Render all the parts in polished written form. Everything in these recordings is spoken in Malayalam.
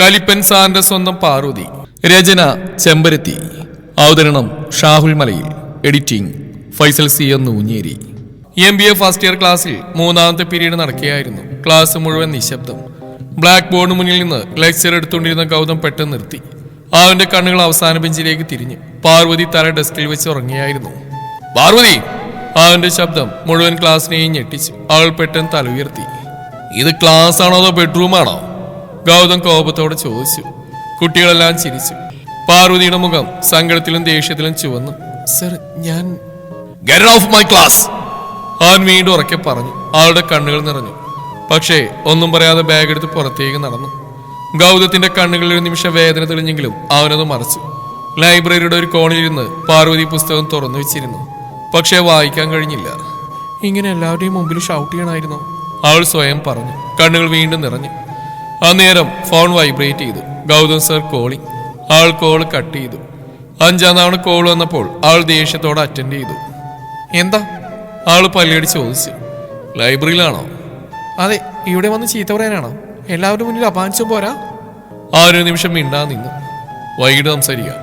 കലിപ്പൻ സാറിന്റെ സ്വന്തം പാർവതി. രചന ചെമ്പരത്തി. അവതരണം Shahul Malayil. Editing Faisal C N Oonjeri. MBA first year ക്ലാസ്സിൽ മൂന്നാമത്തെ പീരീഡ് നടക്കുകയായിരുന്നു. ക്ലാസ് മുഴുവൻ നിശബ്ദം. ബ്ലാക്ക് ബോർഡിന് മുന്നിൽ നിന്ന് ലെക്ചർ എടുത്തുകൊണ്ടിരുന്ന ഗൗതം പെട്ടെന്ന് നിർത്തി. അവന്റെ കണ്ണുകൾ അവസാന ബെഞ്ചിലേക്ക് തിരിഞ്ഞു. പാർവതി തല ഡെസ്കിൽ വെച്ച് ഉറങ്ങിയായിരുന്നു. പാർവതി! അവന്റെ ശബ്ദം മുഴുവൻ ക്ലാസ്സിനെയും ഞെട്ടിച്ചു. അവൾ പെട്ടെന്ന് തല ഉയർത്തി. ഇത് ക്ലാസ് ആണോ അതോ ബെഡ്റൂമാണോ? ഗൗതം കോപത്തോടെ ചോദിച്ചു. കുട്ടികളെല്ലാം ചിരിച്ചു. പാർവതിയുടെ മുഖം സങ്കടത്തിലും ദേഷ്യത്തിലും ചുവന്നു. സർ, ഞാൻ ഗെറ്റ് ഓഫ് മൈ ക്ലാസ്! അവൻ വീണ്ടും ഉറക്കെ പറഞ്ഞു. അവളുടെ കണ്ണുകൾ നിറഞ്ഞു. പക്ഷേ ഒന്നും പറയാതെ ബാഗ് എടുത്ത് പുറത്തേക്ക് നടന്നു. ഗൗതത്തിന്റെ കണ്ണുകളിൽ ഒരു നിമിഷം വേദന തെളിഞ്ഞെങ്കിലും അവനത് മറച്ചു. ലൈബ്രറിയുടെ ഒരു കോണിലിരുന്ന് പാർവതി പുസ്തകം തുറന്നു വെച്ചിരുന്നു. പക്ഷേ വായിക്കാൻ കഴിഞ്ഞില്ല. ഇങ്ങനെ എല്ലാവരുടെയും മുമ്പിൽ ഷൗട്ട് ചെയ്യണമായിരുന്നു, അവൾ സ്വയം പറഞ്ഞു. കണ്ണുകൾ വീണ്ടും നിറഞ്ഞു. അന്നേരം ഫോൺ വൈബ്രേറ്റ് ചെയ്തു. Gautham sir calling. അവൾ കോൾ കട്ട് ചെയ്തു. 5-ാം തവണ കോൾ വന്നപ്പോൾ അവൾ ദേഷ്യത്തോടെ അറ്റൻഡ് ചെയ്തു. എന്താ? അവൾ പല്ലിയടി ചോദിച്ചു. ലൈബ്രറിയിലാണോ? അതെ. ഇവിടെ വന്ന് ചീത്ത പറയാനാണോ? എല്ലാവരുടെ മുന്നിൽ അപമാനിച്ചും പോരാ. ആ ഒരു നിമിഷം മിണ്ടാ നിന്നു. വൈകിട്ട് സംസാരിക്കാം.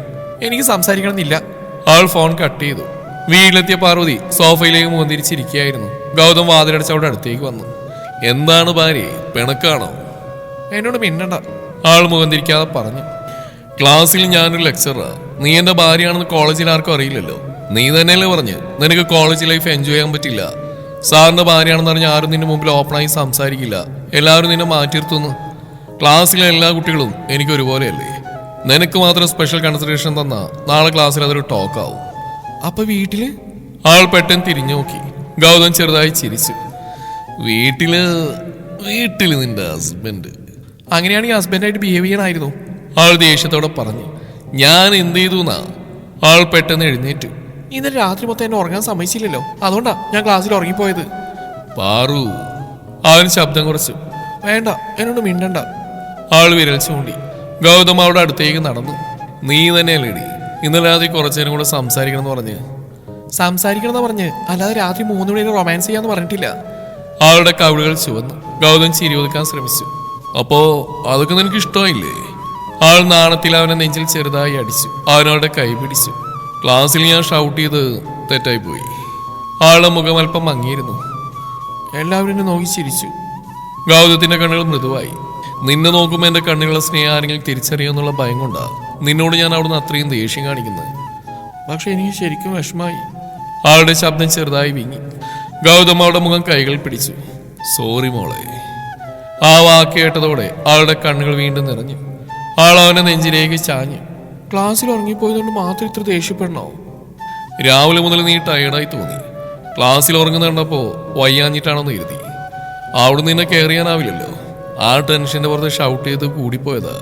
എനിക്ക് സംസാരിക്കണമെന്നില്ല. അവൾ ഫോൺ കട്ട് ചെയ്തു. വീട്ടിലെത്തിയ പാർവതി സോഫയിലേക്ക് മുഖം തിരിച്ചിരിക്കുകയായിരുന്നു. ഗൗതം വാതിലടച്ച് അവിടെ അടുത്തേക്ക് വന്നു. എന്താണ് ഭാര്യ, പിണക്കാണോ? എന്നോട് മിണ്ടണ്ട, ആൾ മുഖം തിരിക്കാതെ പറഞ്ഞു. ക്ലാസ്സിൽ ഞാനൊരു ലെക്ചറാ. നീ എന്റെ ഭാര്യയാണെന്ന് കോളേജിൽ ആർക്കും അറിയില്ലല്ലോ. നീ തന്നെയല്ലേ പറഞ്ഞ് നിനക്ക് കോളേജ് ലൈഫ് എൻജോയ് ചെയ്യാൻ പറ്റില്ല. സാറിന്റെ ഭാര്യയാണെന്ന് പറഞ്ഞാൽ ആരും നിന്റെ മുമ്പിൽ ഓപ്പണായി സംസാരിക്കില്ല. എല്ലാവരും നിന്നെ മാറ്റിയിരുത്തുന്നു. ക്ലാസ്സിലെ എല്ലാ കുട്ടികളും എനിക്ക് ഒരുപോലെയല്ലേ. നിനക്ക് മാത്രം സ്പെഷ്യൽ കൺസിഡറേഷൻ തന്നാ നാളെ ക്ലാസ്സിൽ അതൊരു ടോക്കാവും. അപ്പൊ വീട്ടില്? ആൾ പെട്ടെന്ന് തിരിഞ്ഞു നോക്കി. ഗൗതം ചെറുതായി ചിരിച്ചു. വീട്ടില് നിന്റെ ഹസ്ബൻഡ്. അങ്ങനെയാണെങ്കിൽ ഹസ്ബൻഡായിട്ട് ബിഹേവ് ചെയ്യണമായിരുന്നു, ആൾ ദേഷ്യത്തോടെ പറഞ്ഞു. ഞാൻ എന്ത് ചെയ്തു എന്നാ? ആൾ പെട്ടെന്ന് എഴുന്നേറ്റു. ഇന്നലെ രാത്രി മൊത്തം എന്നെ ഉറങ്ങാൻ സമ്മതിച്ചില്ലല്ലോ, അതുകൊണ്ടാ ഞാൻ ക്ലാസ്സിൽ ഉറങ്ങിപ്പോയത്. പാറു! അവൻ ശബ്ദം കുറച്ചു. വേണ്ട, എന്നോട് മിണ്ടണ്ട. ആൾ വിരൽ ചൂണ്ടി. ഗൗതം അവിടെ അടുത്തേക്ക് നടന്നു. നീ തന്നെയല്ലേടി ഇന്നലെ രാത്രി കുറച്ചേരം കൂടെ സംസാരിക്കണം എന്ന് പറഞ്ഞ് അല്ലാതെ രാത്രി 3 മണി റൊമാൻസ് ചെയ്യാന്ന് പറഞ്ഞിട്ടില്ല. ആളുടെ കവിളുകൾ ചുവന്നു. ഗൗതം ചിരി ഒതുക്കാൻ ശ്രമിച്ചു. അപ്പോ അതൊക്കെ നിനക്ക് ഇഷ്ടമായില്ലേ? ആൾ നാണത്തിൽ അവനെ നെഞ്ചിൽ ചെറുതായി അടിച്ചു. അവനവളുടെ കൈ പിടിച്ചു. ക്ലാസ്സിൽ ഞാൻ ഷൗട്ട് ചെയ്ത് തെറ്റായി പോയി. ആളുടെ മുഖം അല്പം മങ്ങിയിരുന്നു. എല്ലാവരും നോക്കി ചിരിച്ചു. ഗൗതത്തിന്റെ കണ്ണുകൾ മൃദുവായി. നിന്നെ നോക്കുമ്പോൾ എന്റെ കണ്ണുകളുടെ സ്നേഹം ആരെങ്കിലും തിരിച്ചറിയുമെന്നുള്ള ഭയം കൊണ്ടാ നിന്നോട് ഞാൻ അവിടുന്ന് അത്രയും ദേഷ്യം കാണിക്കുന്നത്. പക്ഷെ എനിക്ക് ശരിക്കും വിഷമായി. ആളുടെ ശബ്ദം ചെറുതായി വിങ്ങി. ഗൗതം അവളുടെ മുഖം കൈകൾ പിടിച്ചു. സോറി മോളെ. ആ വാക്ക് കേട്ടതോടെ ആളുടെ കണ്ണുകൾ വീണ്ടും നിറഞ്ഞു. ആൾ അവനെ നെഞ്ചിലേക്ക് ചാഞ്ഞു. ക്ലാസ്സിൽ ഉറങ്ങിപ്പോയതുകൊണ്ട് മാത്രം ഇത്ര ദേഷ്യപ്പെടണോ? രാവിലെ മുതൽ നീ ടയർഡായി തോന്നി. ക്ലാസ്സിൽ ഉറങ്ങുന്ന കണ്ടപ്പോ വയ്യാഞ്ഞിട്ടാണെന്ന് കരുതി. അവിടെ നിന്നെ കെയർ ചെയ്യാനാവില്ലല്ലോ. ആ ടെൻഷന്റെ പുറത്ത് ഷൗട്ട് ചെയ്ത് കൂടിപ്പോയതാ.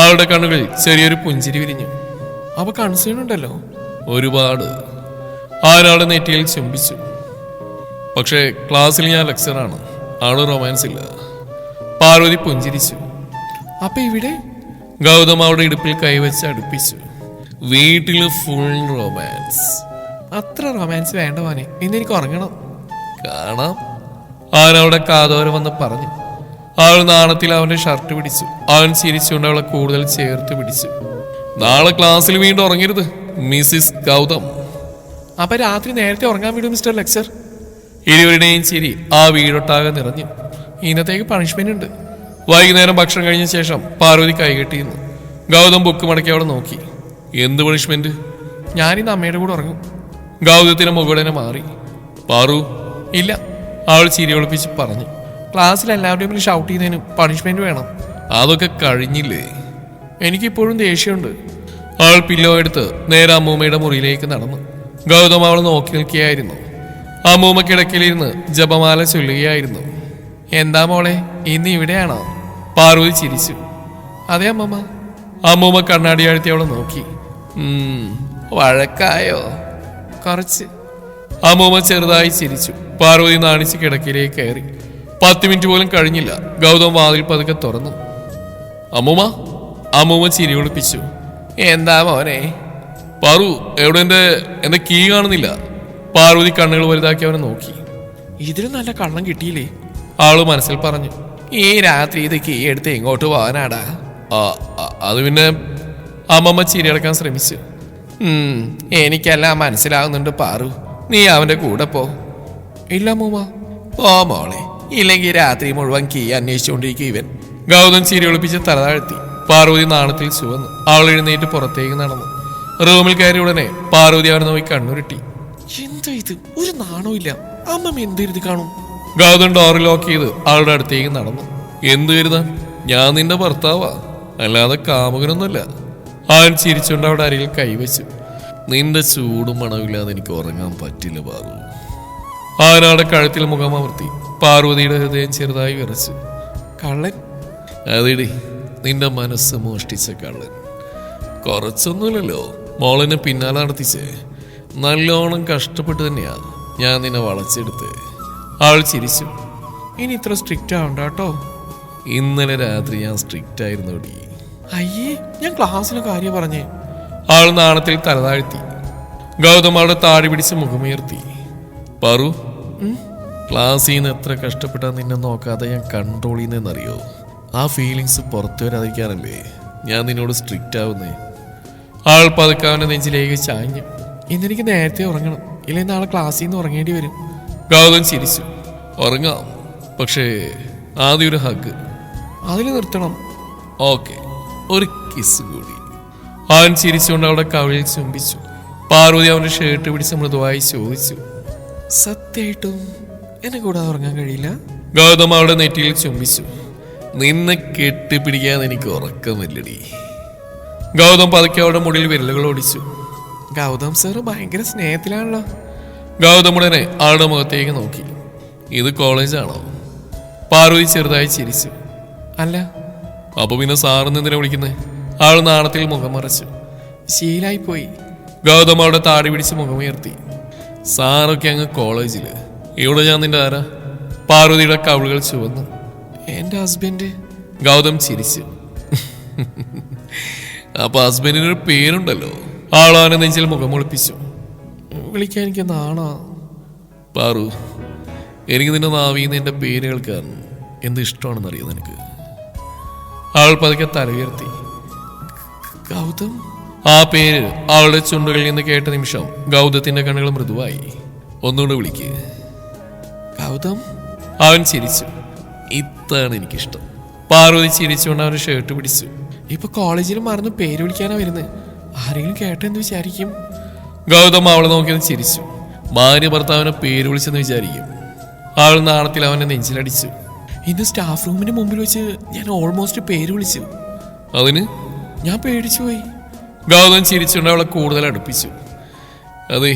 ആളുടെ കണ്ണുകൾ ചെറിയൊരു പുഞ്ചിരി വിരിഞ്ഞു. അപ്പൊ കൺസേൺ ഉണ്ടല്ലോ? ഒരുപാട്. ആരാളുടെ നെറ്റിയിൽ ചുംബിച്ചു. പക്ഷേ ക്ലാസ്സിൽ ഞാൻ ലെക്ചറാണ്, ആള് റൊമാൻസ് ഇല്ല. പാർവതി പുഞ്ചിരിച്ചു. അപ്പൊ ഇവിടെ? ഗൗതം അവിടെ ഇടുപ്പിൽ കൈവച്ച് അടുപ്പിച്ചു. വീട്ടില് ഫുൾ റൊമാൻസ്. അത്ര റൊമാൻസ് വേണ്ട മോനെ, ഇന്നെനിക്ക് ഉറങ്ങണം. കാണാം, അവനവിടെ കാതോരം വന്ന് പറഞ്ഞു. അവൾ നാണത്തിൽ അവന്റെ ഷർട്ട് പിടിച്ചു. അവൻ ചിരിച്ചുകൊണ്ട് അവളെ കൂടുതൽ ചേർത്ത് പിടിച്ചു. നാളെ ക്ലാസ്സിൽ വീണ്ടും ഉറങ്ങരുത് മിസ്സിസ് ഗൗതം. അപ്പൊ രാത്രി നേരത്തെ ഉറങ്ങാൻ വിടും മിസ്റ്റർ ലെക്ചർ. ഇരുവരുടെയും ചിരി ആ വീടൊട്ടാകെ നിറഞ്ഞു. ഇന്നത്തേക്ക് പണിഷ്മെന്റ് ഉണ്ട്. വൈകുന്നേരം ഭക്ഷണം കഴിഞ്ഞ ശേഷം പാർവതി കൈകെട്ടിയിരുന്നു. ഗൗതം ബുക്ക് മടക്കി അവിടെ നോക്കി. എന്ത് പണിഷ്മെന്റ്? ഞാനിന്ന് അമ്മയുടെ കൂടെ ഉറങ്ങും. ഗൗതത്തിന്റെ മുഖടനെ മാറി. പാറു? ഇല്ല, അവൾ ചിരി ഒളിപ്പിച്ച് പറഞ്ഞു. ക്ലാസ്സിൽ എല്ലാവരുടെയും മുന്നിൽ ഷൗട്ട് ചെയ്യുന്നതിനും പണിഷ്മെന്റ് വേണം. അതൊക്കെ കഴിഞ്ഞില്ലേ? എനിക്കിപ്പോഴും ദേഷ്യമുണ്ട്. അവൾ പില്ലോ എടുത്ത് നേരെ അമ്മൂമ്മയുടെ മുറിയിലേക്ക് നടന്നു. ഗൗതം അവൾ നോക്കി നിൽക്കുകയായിരുന്നു. അമ്മൂമ്മ കിടക്കിലിരുന്ന് ജപമാല ചൊല്ലുകയായിരുന്നു. എന്താ മോളെ, ഇന്ന് ഇവിടെയാണോ? പാർവതി ചിരിച്ചു. അതെ അമ്മമ്മ. അമ്മൂമ്മ കണ്ണാടി ആഴ്ത്തി അവളെ നോക്കി. വഴക്കായോ? കുറച്ച്. അമ്മൂമ്മ ചെറുതായി ചിരിച്ചു. പാർവതി നാണിച്ച് കിടക്കിലേക്ക് കയറി. 10 മിനിറ്റ് പോലും കഴിഞ്ഞില്ല. ഗൗതം വാതിൽ പതുക്കെ തുറന്നു. അമ്മൂമ്മ ചിരി ഒളിപ്പിച്ചു. എന്താ മോനെ? പാറു, എവിടെ എന്റെ കീ കാണുന്നില്ല. പാർവതി കണ്ണുകൾ വലുതാക്കി അവനെ നോക്കി. ഇതിലും നല്ല കള്ളം കിട്ടിയില്ലേ? ആള് മനസ്സിൽ പറഞ്ഞു. ഈ രാത്രി ഇത് കീ എടുത്ത് എങ്ങോട്ട് പോകാനാടാ? അത് പിന്നെ അമ്മമ്മ ചിരിയടക്കാൻ ശ്രമിച്ചു. എനിക്കെല്ലാം മനസ്സിലാവുന്നുണ്ട് പാറു, നീ അവന്റെ കൂടെ പോ. ഇല്ല മൂമ്മ. പോ മോളെ, ഇല്ലെങ്കിൽ രാത്രി മുഴുവൻ കീ അന്വേഷിച്ചുകൊണ്ടിരിക്കും ഇവൻ. ഗൗതം ചിരി ഒളിപ്പിച്ച് തല താഴ്ത്തി. പാർവതി നാണത്തിൽ ചുവന്നു. അവൾ എഴുന്നേറ്റ് പുറത്തേക്ക് നടന്നു. റൂമിൽ കയറി ഉടനെ പാർവതി അവനെ നോക്കി കണ്ണുരുട്ടി. എന്താ ഇത്, ഒരു നാണമില്ല. അമ്മമ്മ എന്ത് കരുതി കാണും? ഗൗതം ഡോർ ലോക്ക് ചെയ്ത് അവളുടെ അടുത്തേക്ക് നടന്നു. എന്ത് കരുതാൻ, ഞാൻ നിന്റെ ഭർത്താവാ, അല്ലാതെ കാമുകനൊന്നുമല്ല. അവൻ ചിരിച്ചുകൊണ്ട് അവിടെ അരികിൽ കൈവച്ചു. നിന്റെ ചൂടും മണമില്ലാതെ എനിക്ക് ഉറങ്ങാൻ പറ്റില്ല പാറു. അവനവിടെ കഴുത്തിൽ മുഖമമർത്തി. പാർവതിയുടെ ഹൃദയം ചെറുതായി വിറച്ചു. കള്ളൻ? അതെടി, നിന്റെ മനസ്സ് മോഷ്ടിച്ച കള്ളൻ. കുറച്ചൊന്നുമില്ലല്ലോ മോളിനെ പിന്നാലെ നടത്തിച്ചേ. നല്ലോണം കഷ്ടപ്പെട്ട് തന്നെയാ ഞാൻ നിന്നെ വളച്ചെടുത്ത്. അവൾ ചിരിച്ചു. ഇനി ഇത്ര സ്ട്രിക്റ്റ് ആവണ്ട കേട്ടോ. ഇന്നലെ രാത്രി ഞാൻ സ്ട്രിക്റ്റ് ആയിരുന്നോടി. അയ്യേ, ഞാൻ ക്ലാസ്സിലെ കാര്യം പറഞ്ഞേ. അവൾ നാണത്തിൽ തലതാഴ്ത്തി. ഗൗതം അവളുടെ താടി പിടിച്ച് മുഖമുയർത്തി. പറു, ക്ലാസ്സിൽ നിന്ന് എത്ര കഷ്ടപ്പെട്ടാ നിന്നെ നോക്കാതെ ഞാൻ കൺട്രോൾ ചെയ്യുന്നതെന്നറിയോ? ആ ഫീലിങ്സ് പുറത്തു വരാതിരിക്കാനല്ലേ ഞാൻ നിന്നോട് സ്ട്രിക്റ്റ് ആവുന്നേ. അവൾ പതുക്കെ അവന്റെ നെഞ്ചിലേക്ക് ചാഞ്ഞു. ഇന്നെനിക്ക് നേരത്തെ ഉറങ്ങണം, ഇല്ലെങ്കിൽ നാളെ ക്ലാസ്സിൽ നിന്ന് ഉറങ്ങേണ്ടി വരും. ഗൗതം ചിരിച്ചു. ഉറങ്ങാം, പക്ഷേ ആദ്യം ഒരു ഹഗ്. അതിൽ നിർത്തണം. ഓക്കെ, ഒരു കിസ് കൂടി. അവൻ ചിരിച്ചുകൊണ്ട് അവളുടെ കവിളിൽ ചുംബിച്ചു. പാർവതി അവന്റെ ഷർട്ട് പിടിച്ച് മൃദുവായി ചോദിച്ചു, സത്യമായിട്ടും എന്നെ കൂടാതെ ഉറങ്ങാൻ കഴിയില്ല? ഗൗതം അവളുടെ നെറ്റിയിൽ ചുംബിച്ചു. നിന്നെ കെട്ടിപ്പിടിക്കാൻ എനിക്ക് ഉറക്കമില്ലടി. ഗൗതം പതുക്കെ അവളുടെ മുടിയിൽ വിരലുകൾ ഓടിച്ചു. ഗൗതം സാറ് ഭയങ്കര സ്നേഹത്തിലാണല്ലോ. ഗൗതം ഉടനെ അവളുടെ മുഖത്തേക്ക് നോക്കി. ഇത് കോളേജാണോ? പാർവതി ചെറുതായി ചിരിച്ചു. അല്ല. അപ്പൊ പിന്നെ സാറിന് എന്തിനാ വിളിക്കുന്നേ? അവൾ നാണത്തിൽ മുഖം മറച്ചു. ശീലായിപ്പോയി. ഗൗതം അവളുടെ താടി പിടിച്ച് മുഖമുയർത്തി. സാറൊക്കെ അങ്ങ് കോളേജില്, ഇവിടെ ഞാൻ നിന്റെ ആരാ? പാർവതിയുടെ കവിളുകൾ ചുവന്നു. എന്റെ ഹസ്ബൻഡ്. ഗൗതം ചിരിച്ചു. അപ്പൊ ഹസ്ബൻഡിനൊരു പേരുണ്ടല്ലോ. ആളാനെ നെഞ്ചിൽ മുഖം ഒളിപ്പിച്ചു. വിളിക്കാൻ എനിക്ക് നാണാ. പാറു, എനിക്ക് നിന്റെ നാവിന്ന് എന്റെ പേര് കേൾക്കാൻ എന്ത് ഇഷ്ടമാണെന്നറിയാം നിനക്ക്. അവൾ പതുക്കെ തല ഉയർത്തി. ഗൗതം. ആ പേര് അവളുടെ ചുണ്ടുകളിൽ നിന്ന് കേട്ട നിമിഷം ഗൗതത്തിന്റെ കണ്ണുകൾ മൃദുവായി. ഒന്നുകൂടെ വിളിക്ക്. ഗൗതം. അവൻ ചിരിച്ചു. ഇതാണ് എനിക്കിഷ്ടം. പാർവതി ചിരിച്ചുകൊണ്ട് അവന്റെ ഷർട്ട് പിടിച്ചു. ഇപ്പൊ കോളേജിൽ മറന്ന് പേര് വിളിക്കാനാ വരുന്നത്. ആരെങ്കിലും കേട്ടെന്ന് വിചാരിക്കും. ഗൗതം അവളെ നോക്കിയെന്ന് ചിരിച്ചു. ഭാര്യ ഭർത്താവിനെ പേര് വിളിച്ചെന്ന് വിചാരിക്കും. അവൾ നാണത്തിൽ അവന്റെ നെഞ്ചിലടിച്ചു. ഇന്ന് സ്റ്റാഫ് റൂമിന് മുമ്പിൽ വെച്ച് ഞാൻ ഓൾമോസ്റ്റ് പേര് വിളിച്ചു. അതിന് ഞാൻ പേടിച്ചു പോയി. ഗൗതം ചിരിച്ചുകൊണ്ട് അവളെ കൂടുതൽ അടുപ്പിച്ചു. അതെ,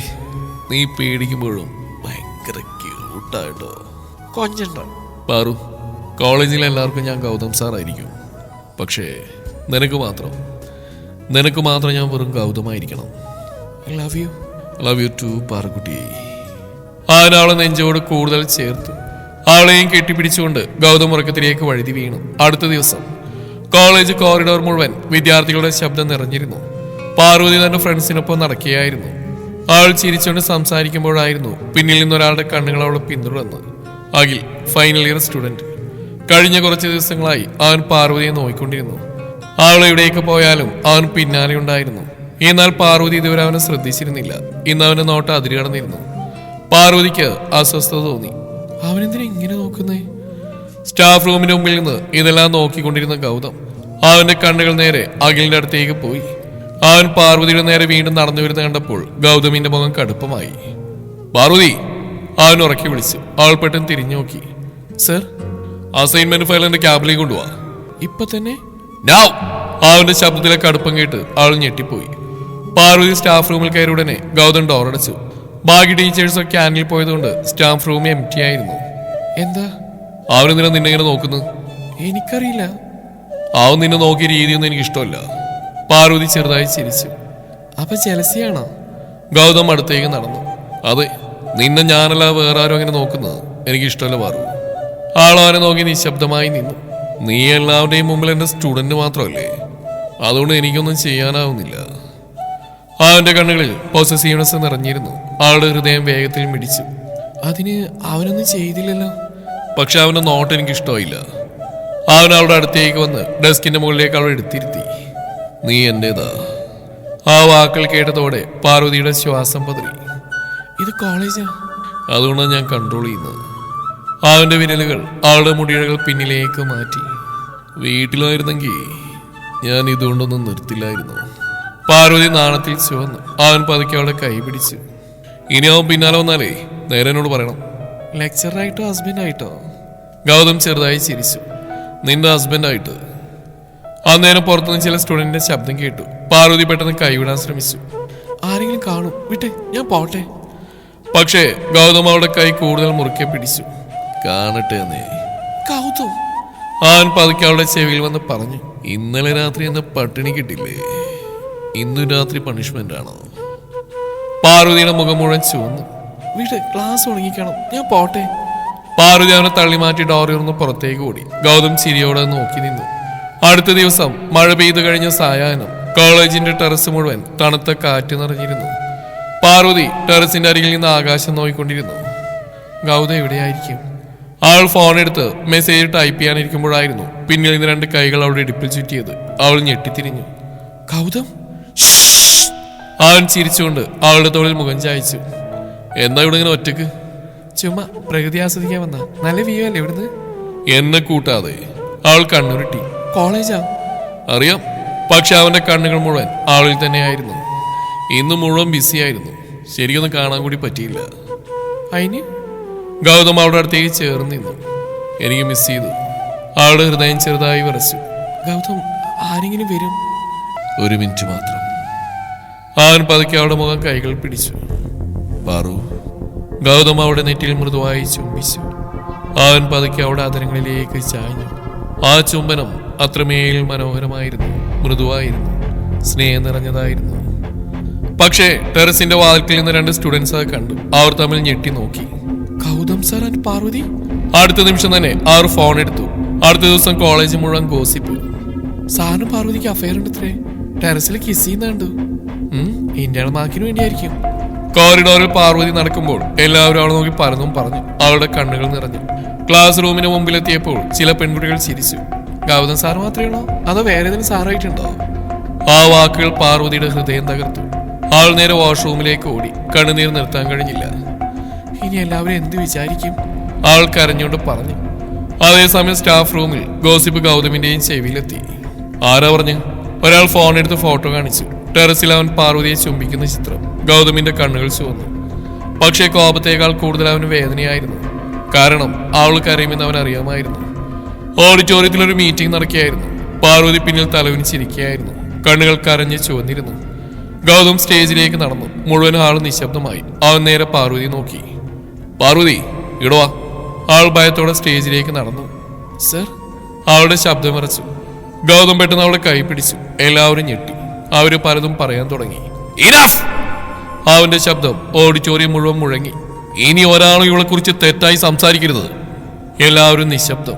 നീ പേടിക്കുമ്പോഴും ഭയങ്കര ക്യൂട്ടായിട്ടോ. കൊഞ്ചണ്ട പാറു. കോളേജിൽ എല്ലാവർക്കും ഞാൻ ഗൗതം സാറായിരിക്കും, പക്ഷേ നിനക്ക് മാത്രം ഞാൻ വെറും ഗൗതമായിരിക്കണം. Love you too Parukutty. ആരാളെ നെഞ്ചോട് കൂടുതൽ ചേർത്തു. ആളെയും കെട്ടിപ്പിടിച്ചുകൊണ്ട് ഗൗതം ഉറക്കത്തിലേക്ക് വഴുതി വീണു. അടുത്ത ദിവസം കോളേജ് കോറിഡോർ മുഴുവൻ വിദ്യാർത്ഥികളുടെ ശബ്ദം നിറഞ്ഞിരുന്നു. പാർവതി തന്റെ ഫ്രണ്ട്സിനൊപ്പം നടക്കുകയായിരുന്നു. ആൾ ചിരിച്ചുകൊണ്ട് സംസാരിക്കുമ്പോഴായിരുന്നു പിന്നിൽ നിന്നൊരാളുടെ കണ്ണുകൾ അവളെ പിന്തുടർന്നു. Akhil, final year student. കഴിഞ്ഞ കുറച്ച് ദിവസങ്ങളായി അവൻ പാർവതിയെ നോക്കിക്കൊണ്ടിരുന്നു. ആൾ എവിടേക്ക് പോയാലും അവൻ പിന്നാലെ ഉണ്ടായിരുന്നു. എന്നാൽ പാർവതി ഇതുവരെ അവനെ ശ്രദ്ധിച്ചിരുന്നില്ല. ഇന്ന് അവന്റെ നോട്ടം അതിരുകടന്നിരുന്നു. പാർവതിക്ക് അസ്വസ്ഥത തോന്നി. അവനെന്തിനാ ഇങ്ങനെ നോക്കുന്നേ? സ്റ്റാഫ് റൂമിന്റെ മുമ്പിൽ നിന്ന് ഇതെല്ലാം നോക്കിക്കൊണ്ടിരുന്ന ഗൗതം അവന്റെ കണ്ണുകൾ നേരെ അഖിലിന്റെ അടുത്തേക്ക് പോയി. അവൻ പാർവതിയുടെ നേരെ വീണ്ടും നടന്നു വരുന്ന കണ്ടപ്പോൾ ഗൗതമിന്റെ മുഖം കടുപ്പമായി. പാർവതി, അവൻ ഉറക്കി വിളിച്ചു. അവൾ പെട്ടെന്ന് തിരിഞ്ഞു നോക്കി. സർ, അസൈൻമെന്റ് ഫയൽ എന്റെ ക്യാബിലേക്ക് കൊണ്ടുപോവാ. ഇപ്പൊ തന്നെ? അവന്റെ ശബ്ദത്തിലെ കടുപ്പം കേട്ട് അവൾ ഞെട്ടിപ്പോയി. പാർവതി സ്റ്റാഫ് റൂമിൽ കയറി ഉടനെ ഗൗതം ഡോർ അടച്ചു. ബാക്കി ടീച്ചേഴ്സ് ക്യാനിൽ പോയതുകൊണ്ട് സ്റ്റാഫ് റൂം എംപ്റ്റി ആയിരുന്നു. എന്താ? അവനെന്തിനാ നിന്നെ ഇങ്ങനെ നോക്കുന്നത്? എനിക്കറിയില്ല. അവൻ നിന്നെ നോക്കിയ രീതിയൊന്നും എനിക്ക് ഇഷ്ടമല്ല. പാർവതി ചെറുതായി ചിരിച്ചു. അപ്പൊ ജലസിയാണോ? ഗൗതം അടുത്തേക്ക് നടന്നു. അതെ, നിന്നെ ഞാനല്ല വേറെ ആരും അങ്ങനെ നോക്കുന്നത് എനിക്ക് ഇഷ്ടമല്ല പാറു. ആളവനെ നോക്കി നിശബ്ദമായി നിന്നു. നീ എല്ലാവരുടെയും മുമ്പിൽ എന്റെ സ്റ്റുഡന്റ് മാത്രമല്ലേ, അതുകൊണ്ട് എനിക്കൊന്നും ചെയ്യാനാവുന്നില്ല. അവന്റെ കണ്ണുകളിൽ പൊസസീവ്നെസ് നിറഞ്ഞിരുന്നു. ആളുടെ ഹൃദയം വേഗത്തിൽ മിടിച്ചു. അതിന് അവനൊന്നും ചെയ്തില്ലല്ലോ. പക്ഷെ അവന്റെ നോട്ട് എനിക്ക് ഇഷ്ടമായില്ല. അവൻ അവളുടെ അടുത്തേക്ക് വന്ന് ഡെസ്കിന്റെ മുകളിലേക്ക് അവൾ എടുത്തിരുത്തി. നീ എന്റേതാ. ആ വാക്കുകൾ കേട്ടതോടെ പാർവതിയുടെ ശ്വാസം പതറി. ഇത് കോളേജാ, അതുകൊണ്ടാണ് ഞാൻ കൺട്രോൾ ചെയ്യുന്നത്. അവന്റെ വിരലുകൾ അവളുടെ മുടിയിഴകൾ പിന്നിലേക്ക് മാറ്റി. വീട്ടിലായിരുന്നെങ്കിൽ ഞാൻ ഇതുകൊണ്ടൊന്നും നിർത്തില്ലായിരുന്നു. പാർവതി നാണത്തിൽ ചുവന്നു. അവൻ പതുക്കെ അവളുടെ കൈ പിടിച്ചു. ഇനി അവൻ പിന്നാലെ വന്നാലേ നേരെ എന്നോട് പറയണം. ലെക്ചറായിട്ടോ ഹസ്ബൻഡായിട്ടോ? ഗൗതം ചെറുതായി ചിരിച്ചു. നിന്റെ ഹസ്ബൻഡായിട്ട്. അന്നേരം പുറത്തുനിന്ന് ചില സ്റ്റുഡന്റിന്റെ ശബ്ദം കേട്ടു. പാർവതി പെട്ടെന്ന് കൈവിടാൻ ശ്രമിച്ചു. ആരെങ്കിലും കാണും, വിട്ടെ, ഞാൻ പോട്ടെ. പക്ഷേ ഗൗതം അവളുടെ കൈ കൂടുതൽ മുറുക്കെ പിടിച്ചു. കാണട്ടെ എന്നേ ഗൗതം, അവൻ പതുക്കെ അവളുടെ ചെവിയിൽ വന്ന് പറഞ്ഞു. ഇന്നലെ രാത്രി എന്ന പട്ടിണി കിട്ടില്ലേ, ഇന്നു രാത്രി പണിഷ്മെന്റ് ആണോ? പാർവതിയുടെ മുഖം മുഴുവൻ ചുവന്നു. വീട് ക്ലാസ് തുടങ്ങിക്കണം, ഞാൻ പോട്ടെ. പാർവതി അവനെ തള്ളി മാറ്റി ഡോർ തുറന്ന് പുറത്തേക്ക് ഓടി. ഗൗതം ചിരിയോടെ നോക്കി നിന്നു. അടുത്ത ദിവസം മഴ പെയ്തു കഴിഞ്ഞ സായാഹ്നം കോളേജിന്റെ ടെറസ് മുഴുവൻ തണുത്ത കാറ്റ് നിറഞ്ഞിരുന്നു. പാർവതി ടെറസിന്റെ അരികിൽ നിന്ന് ആകാശം നോക്കിക്കൊണ്ടിരുന്നു. ഗൗതം എവിടെയായിരിക്കും? അവൾ ഫോണെടുത്ത് മെസ്സേജ് ടൈപ്പ് ചെയ്യാനിരിക്കുമ്പോഴായിരുന്നു പിന്നിൽ നിന്ന് 2 കൈകൾ അവളുടെ ഇടുപ്പിൽ ചുറ്റിയത്. അവൾ ഞെട്ടിത്തിരിഞ്ഞു. ഗൗതം! അവൻ ചിരിച്ചുകൊണ്ട് അവളുടെ തോളിൽ മുഖം ചായച്ചു. എന്താ ഇവിടെ ഇങ്ങനെ ഒറ്റക്ക്? ചുമ്മാ പ്രകൃതി ആസ്വദിക്കാൻ വന്ന. നല്ല വ്യൂ അല്ലേ ഇവിടുന്ന്? എന്നെ കൂട്ടാതെ. അവൾ കണ്ണുരുട്ടി. കോളേജാ? അറിയാം, പക്ഷെ അവന്റെ കണ്ണുകൾ മുഴുവൻ അവളിൽ തന്നെയായിരുന്നു. ഇന്ന് മുഴുവൻ ബിസിയായിരുന്നു. ശരിക്കൊന്നും കാണാൻ കൂടി പറ്റിയില്ല. അതിന്? ഗൗതം അവളുടെ അടുത്തേക്ക് ചേർന്ന് നിന്നു. എനിക്ക് മിസ് ചെയ്തു. അവളുടെ ഹൃദയം ചെറുതായി വിറച്ചു. ഗൗതം, ആരെങ്കിലും വരും? 1 മിനിറ്റ് മാത്രം. അവൻ പതുക്കെ അവളുടെ മുഖം കൈകൾ പിടിച്ചു. പാറു. ഗൗതം അവളുടെ നെറ്റിയിൽ മൃദുവായി ചുംബിച്ചു. അവൻ പതുക്കെ അവളുടെ ആദരങ്ങളിലേക്ക് ചാഞ്ഞു. ആ ചുംബനം അത്രമേൽ മനോഹരമായിരുന്നു, മൃദുവായിരുന്നു, സ്നേഹം നിറഞ്ഞതായിരുന്നു. പക്ഷേ ടെറസിന്റെ വാതിൽക്കിൽ നിന്ന് 2 സ്റ്റുഡൻസ് അത് കണ്ടു. അവർ തമ്മിൽ ഞെട്ടി നോക്കി. Gautham sir and Parvathi? അടുത്ത നിമിഷം തന്നെ അവർ ഫോൺ എടുത്തു. അടുത്ത ദിവസം കോളേജ് മുഴുവൻ ഗോസിപ്പ്. സാറിനും പാർവതിക്ക് അഫയർ ഉണ്ട് ഇത്രേ. ടെറസിൽ കിസ് ചെയ്യുന്നുണ്ട്. ഇന്ത്യയുടെ മാർക്കിന് വേണ്ടിയായിരിക്കും. കോറിഡോറിൽ പാർവതി നടക്കുമ്പോൾ എല്ലാവരും അവളെ നോക്കി പലതും പറഞ്ഞു. അവളുടെ കണ്ണുകൾ നിറഞ്ഞു. ക്ലാസ് റൂമിന് മുമ്പിലെത്തിയപ്പോൾ ചില പെൺകുട്ടികൾ ചിരിച്ചു. ഗൗതം സാർ മാത്രമേ ഉള്ളോ, അതോ വേറെ ഏതെങ്കിലും സാറായിട്ടുണ്ടോ? ആ വാക്കുകൾ പാർവതിയുടെ ഹൃദയം തകർത്തു. അവൾ നേരെ വാഷ്റൂമിലേക്ക് ഓടി. കണ്ണുനീർ നിർത്താൻ കഴിഞ്ഞില്ല. ഇനി എല്ലാവരും എന്ത് വിചാരിക്കും? അവൾ കരഞ്ഞുകൊണ്ട് പറഞ്ഞു. അതേസമയം സ്റ്റാഫ് റൂമിൽ ഗോസിപ്പ് ഗൗതമിന്റെയും ചെവിയിലെത്തി. ആരാ പറഞ്ഞു? ഒരാൾ ഫോൺ എടുത്ത് ഫോട്ടോ കാണിച്ചു. ടെറസിൽ അവൻ പാർവതിയെ ചുംബിക്കുന്ന ചിത്രം. ഗൗതമിന്റെ കണ്ണുകൾ ചുവന്നു. പക്ഷേ കോപത്തേക്കാൾ കൂടുതൽ അവന് വേദനയായിരുന്നു. കാരണം അവൾ കരയുമെന്ന് അവൻ അറിയാമായിരുന്നു. ഓഡിറ്റോറിയത്തിൽ ഒരു മീറ്റിംഗ് നടക്കുകയായിരുന്നു. പാർവതി പിന്നിൽ തലവിനിച്ചിരിക്കുകയായിരുന്നു. കണ്ണുകൾ കരഞ്ഞ് ചുവന്നിരുന്നു. ഗൗതം സ്റ്റേജിലേക്ക് നടന്നു. മുഴുവൻ ആളും നിശബ്ദമായി. അവൻ നേരെ പാർവതി നോക്കി. പാർവതി, ഇടുവാ. ആൾ ഭയത്തോടെ സ്റ്റേജിലേക്ക് നടന്നു. സർ? അവളുടെ ശബ്ദം വിറച്ചു. ഗൗതം പെട്ടെന്ന് അവളെ കൈ പിടിച്ചു. എല്ലാവരും ഞെട്ടി. അവര് പലതും പറയാൻ തുടങ്ങി. ഇനഫ്! അവന്റെ ശബ്ദം ഓഡിറ്റോറിയം മുഴുവൻ മുഴങ്ങി. ഇനി ഒരാളും ഇവളെ കുറിച്ച് തെറ്റായി സംസാരിക്കരുത്. എല്ലാവരും നിശബ്ദം.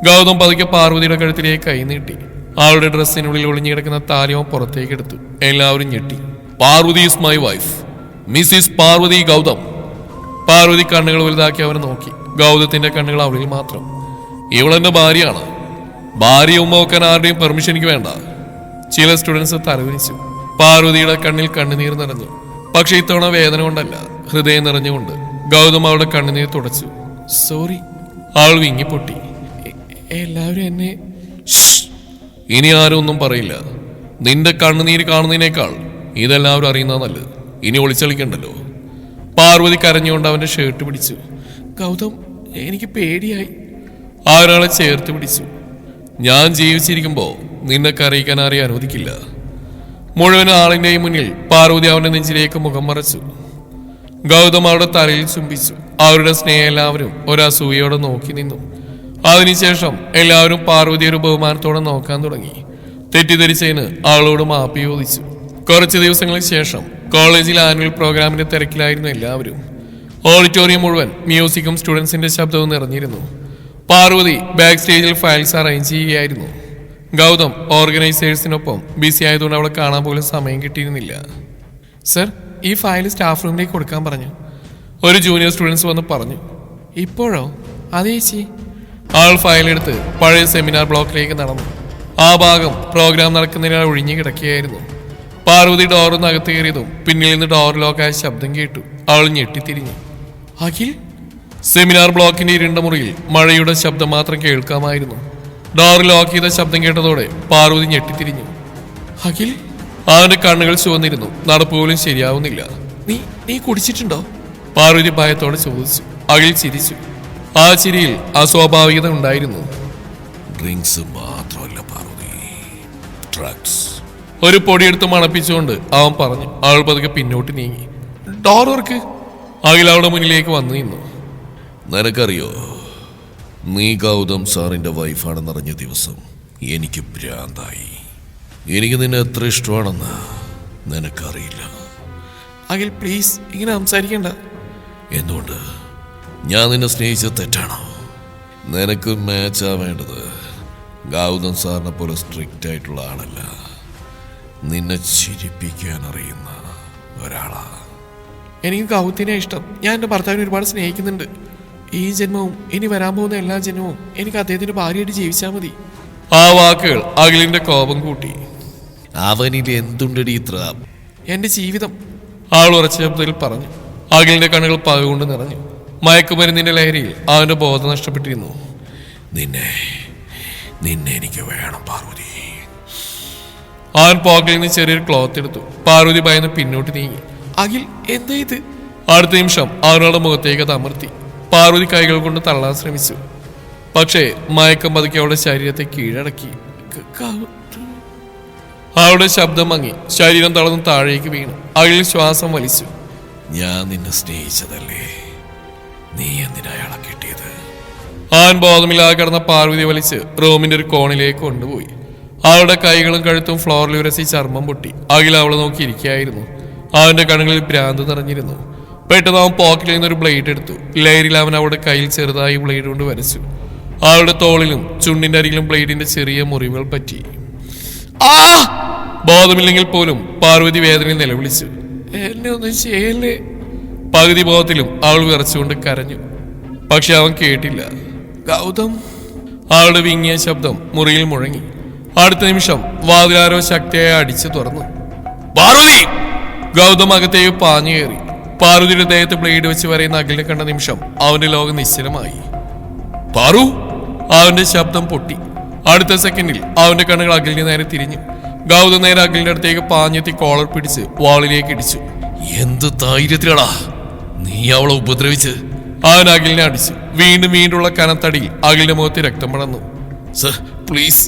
ഗൗതം പതുക്കെ പാർവതിയുടെ കഴുത്തിലേക്ക് കൈ നീട്ടി. അവളുടെ ഡ്രസ്സിനുള്ളിൽ ഒളിഞ്ഞുകിടക്കുന്ന താലിയം പുറത്തേക്ക് എടുത്തു. എല്ലാവരും ഞെട്ടി. Parvathi is my wife, Mrs Parvathi Gautham. Parvathi കണ്ണുകൾ വലുതാക്കി അവനെ നോക്കി. ഗൗതത്തിന്റെ കണ്ണുകൾ അവളിൽ മാത്രം. ഇവളെന്റെ ഭാര്യയാണ്. ഭാര്യ ഉമ്മ വെക്കാൻ ആരുടെയും പെർമിഷൻ എനിക്ക് വേണ്ട. ചില സ്റ്റുഡൻസ് തലവിനിച്ചു. പാർവതിയുടെ കണ്ണിൽ കണ്ണുനീർ നിറഞ്ഞു. പക്ഷെ ഇത്തവണ വേദന കൊണ്ടല്ല, ഹൃദയം നിറഞ്ഞുകൊണ്ട്. ഗൗതം അവളുടെ കണ്ണുനീർ തുടച്ചു. സോറി. അവൾ വിങ്ങിപ്പൊട്ടി. എല്ലാവരും എന്നെ... ഇനി ആരും ഒന്നും പറയില്ല. നിന്റെ കണ്ണുനീര് കാണുന്നതിനേക്കാൾ ഇതെല്ലാവരും അറിയുന്ന നല്ലത്. ഇനി ഒളിച്ചളിക്കണ്ടല്ലോ. പാർവതി കരഞ്ഞുകൊണ്ട് അവന്റെ ഷർട്ട് പിടിച്ചു. ഗൗതം, എനിക്ക് പേടിയായി. ആരാളെ ചേർത്ത് പിടിച്ചു. ഞാൻ ജീവിച്ചിരിക്കുമ്പോ നിന്നെ കരയിക്കാൻ ആരെയും അനുവദിക്കില്ല. മുഴുവൻ ആളിന്റെയും മുന്നിൽ പാർവതി അവന്റെ നെഞ്ചിലേക്ക് മുഖം മറച്ചു. ഗൗതം അവരുടെ തലയിൽ ചുംബിച്ചു. അവരുടെ സ്നേഹം എല്ലാവരും ഒരസൂയോടെ നോക്കി നിന്നു. അതിനുശേഷം എല്ലാവരും പാർവതി ഒരു ബഹുമാനത്തോടെ നോക്കാൻ തുടങ്ങി. തെറ്റിദ്ധരിച്ചതിന് അവളോട് മാപ്പി ചോദിച്ചു. കുറച്ച് ദിവസങ്ങൾക്ക് ശേഷം കോളേജിൽ ആനുവൽ പ്രോഗ്രാമിന്റെ തിരക്കിലായിരുന്നു എല്ലാവരും. ഓഡിറ്റോറിയം മുഴുവൻ മ്യൂസിക്കും സ്റ്റുഡൻസിന്റെ ശബ്ദവും നിറഞ്ഞിരുന്നു. പാർവതി ബാക്ക് സ്റ്റേജിൽ ഫയൽസ് അറേഞ്ച് ചെയ്യുകയായിരുന്നു. ഗൗതം ഓർഗനൈസേഴ്സിനൊപ്പം ബിസി ആയതുകൊണ്ട് അവളെ കാണാൻ പോലും സമയം കിട്ടിയിരുന്നില്ല. സർ, ഈ ഫയൽ സ്റ്റാഫ് റൂമിലേക്ക് കൊടുക്കാൻ പറഞ്ഞു. ഒരു ജൂനിയർ സ്റ്റുഡൻസ് വന്ന് പറഞ്ഞു. ഇപ്പോഴോ? അതേ ചേച്ചി. ആൾ ഫയലെടുത്ത് പഴയ സെമിനാർ ബ്ലോക്കിലേക്ക് നടന്നു. ആ ഭാഗം പ്രോഗ്രാം നടക്കുന്നതിനാൽ ഒഴിഞ്ഞു കിടക്കുകയായിരുന്നു. പാർവതി ഡോറിന്ന് അകത്ത് കയറിയതും പിന്നിൽ നിന്ന് ഡോർ ലോക്കായ ശബ്ദം കേട്ടു. അവൾ ഞെട്ടിത്തിരിഞ്ഞു. അഖിൽ? സെമിനാർ ബ്ലോക്കിന്റെ ഇരുണ്ട മുറിയിൽ മഴയുടെ ശബ്ദം മാത്രം കേൾക്കാമായിരുന്നു. ഡോർ ലോക്ക് ചെയ്ത ശബ്ദം കേട്ടതോടെ പാർവതി ഞെട്ടിത്തിരിഞ്ഞു. അഖിൽ? അവന്റെ കണ്ണുകൾ ചുവന്നിരുന്നു. നടപ്പ് പോലും ശരിയാവുന്നില്ല. നീ കുടിച്ചിട്ടുണ്ടോ? പാർവതി ഭയത്തോടെ ചോദിച്ചു. അഖിൽ ചിരിച്ചു. ആ ചിരിയിൽ അസ്വാഭാവികത ഉണ്ടായിരുന്നു. ഡ്രിങ്ക്സ് മാത്രമല്ല പാർവതി, ഡ്രഗ്സ്. ഒരു പൊടിയെടുത്ത് മണപ്പിച്ചുകൊണ്ട് അവൻ പറഞ്ഞു. അവൾ പതുക്കെ പിന്നോട്ട് നീങ്ങി. Door work. അഖിൽ അവളുടെ മുന്നിലേക്ക് വന്നു നിന്നു. നിനക്കറിയോ, നീ ഗൗതം സാറിന്റെ വൈഫാണെന്നറിഞ്ഞ ദിവസം എനിക്ക് ഭ്രാന്തായി. എനിക്ക് നിന്നെ എത്ര ഇഷ്ടമാണെന്ന് നിനക്കറിയില്ല. അഖിൽ പ്ലീസ്, ഇങ്ങനെ സംസാരിക്കണ്ട. എന്തുകൊണ്ട്? ഞാൻ നിന്നെ സ്നേഹിച്ചത് തെറ്റാണോ? നിനക്ക് മാച്ച് ആവേണ്ടത് ഗൗതം സാറിനെ പോലെ സ്ട്രിക്റ്റ് ആയിട്ടുള്ള ആളല്ല, നിന്നെ ചിരിപ്പിക്കാൻ അറിയുന്ന ഒരാളാ. എനിക്ക് ഗൗതത്തിനെ ഇഷ്ടം. ഞാൻ എൻ്റെ ഭർത്താവിനെ ഒരുപാട് സ്നേഹിക്കുന്നുണ്ട്. ഈ ജന്മവും ഇനി വരാൻ പോകുന്ന എല്ലാ ജന്മവും എനിക്ക് അദ്ദേഹത്തിന്റെ ഭാര്യയായിട്ട് ജീവിച്ചാൽ മതി. ആ വാക്കുകൾ അഖിലിന്റെ കോപം കൂട്ടി. അവനിൽ എന്തുണ്ടടി ഇത്ര? എന്റെ ജീവിതം, ആൾ ഉറച്ച ശബ്ദത്തിൽ പറഞ്ഞു. അഖിലിന്റെ കണ്ണുകൾ പകകൊണ്ട് നിറഞ്ഞു. മയക്കുമരുന്നിന്റെ ലഹരിയിൽ അവന്റെ ബോധം നഷ്ടപ്പെട്ടിരുന്നു. നിന്നെ എനിക്ക് വേണം പാർവതി. അവൻ പോക്കറ്റിൽ നിന്ന് ചെറിയൊരു ക്ലോത്ത് എടുത്തു. പാർവതി ഭയന്ന് പിന്നോട്ട് നീങ്ങി. അഖിൽ, എന്താ ഇത്? അടുത്ത നിമിഷം അവനോട് മുഖത്തേക്ക് അത് അമർത്തി. പാർവതി കൈകൾ കൊണ്ട് തള്ളാൻ ശ്രമിച്ചു. പക്ഷേ മയക്കം പതുക്കെ അവളുടെ ശരീരത്തെ കീഴടക്കി. അവളുടെ ശബ്ദം മങ്ങി. ശരീരം തളർന്ന് താഴേക്ക് വീണു. അഖിൽ ശ്വാസം വലിച്ചു. ഞാൻ നിന്നെ സ്നേഹിച്ചതല്ലേ, നീ എന്തിനാ അയാളെ കിട്ടിയത്? അവൻ ബോധമില്ലാതെ കിടന്ന പാർവതി വലിച്ച് റൂമിന്റെ ഒരു കോണിലേക്ക് കൊണ്ടുപോയി. അവളുടെ കൈകളും കഴുത്തും ഫ്ലോറിൽ ഉരസി ചർമ്മം പൊട്ടി. അഖിൽ അവളെ നോക്കിയിരിക്കുകയായിരുന്നു. അവന്റെ കണ്ണുകളിൽ ഭ്രാന്ത് നിറഞ്ഞിരുന്നു. പെട്ടെന്ന് അവൻ പോക്കറ്റിൽ നിന്നൊരു ബ്ലേഡ് എടുത്തു. ലഹരിയിൽ അവൻ അവളുടെ കയ്യിൽ ചെറുതായി ബ്ലേഡ് കൊണ്ട് വരച്ചു. അവളുടെ തോളിലും ചുണ്ടിന്റെ അരികിലും ബ്ലേഡിന്റെ ചെറിയ മുറിവുകൾ പറ്റി. ആ! ബോധമില്ലെങ്കിൽ പോലും പാർവതി വേദനയിൽ നിലവിളിച്ചു. എന്നെ ഒന്നും ചെയ്യല്ലേ. പകുതി ബോധത്തിലും അവൾ വിറച്ചുകൊണ്ട് കരഞ്ഞു. പക്ഷെ അവൻ കേട്ടില്ല. ഗൗതം! അവളുടെ വിങ്ങിയ ശബ്ദം മുറിയിൽ മുഴങ്ങി. അടുത്ത നിമിഷം വാതിലാരോ ശക്തിയായി അടിച്ചു തുറന്നു. പാർവതി! ഗൗതം അകത്തേക്ക് പാഞ്ഞു കയറി. പാർവതിയുടെ ദേഹത്ത് ബ്ലേഡ് വെച്ച് വരയുന്ന അഖിലിനെ കണ്ട നിമിഷം അവന്റെ ലോകം നിശ്ചലമായി. പാറു! അവന്റെ ശബ്ദം പൊട്ടി. അടുത്ത സെക്കൻഡിൽ അവന്റെ കണ്ണുകൾ അഖിലിന് നേരെ തിരിഞ്ഞു. ഗൗതം നേരെ അഖിലിന്റെ അടുത്തേക്ക് പാഞ്ഞെത്തി കോളർ പിടിച്ച് വാളിലേക്ക് ഇടിച്ചു. എന്ത് ധൈര്യത്തിലാടാ നീ അവളെ ഉപദ്രവിച്ച്? അവൻ അഖിലിനെ അടിച്ചു. വീണ്ടുമുള്ള കനത്തടിയിൽ അഖിലിന്റെ മുഖത്ത് രക്തം പടർന്നു. സർ പ്ലീസ്,